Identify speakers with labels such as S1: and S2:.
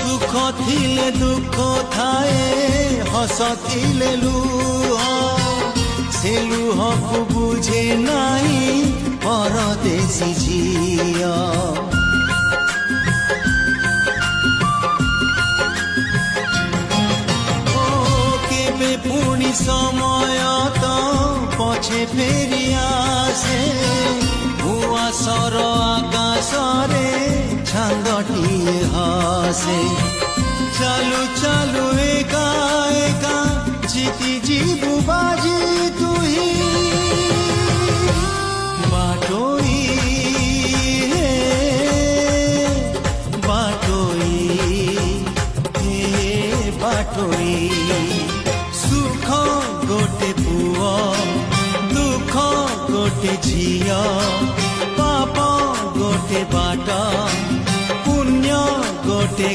S1: दुख थिले दुख थाए हस थिले लुह से लुह को बुझे नाई परदेसी झिया केबे पुणी समय तो पछे फेरी आसे भुआसर आकाशरे छांगटी हसे चालू चालू एका एका जीती जीवु बाजी तुही बाटोई बाटोई सुख गोटे पुआ दुख गोटे झिया पाप गोटे बाट पुण्य गोटे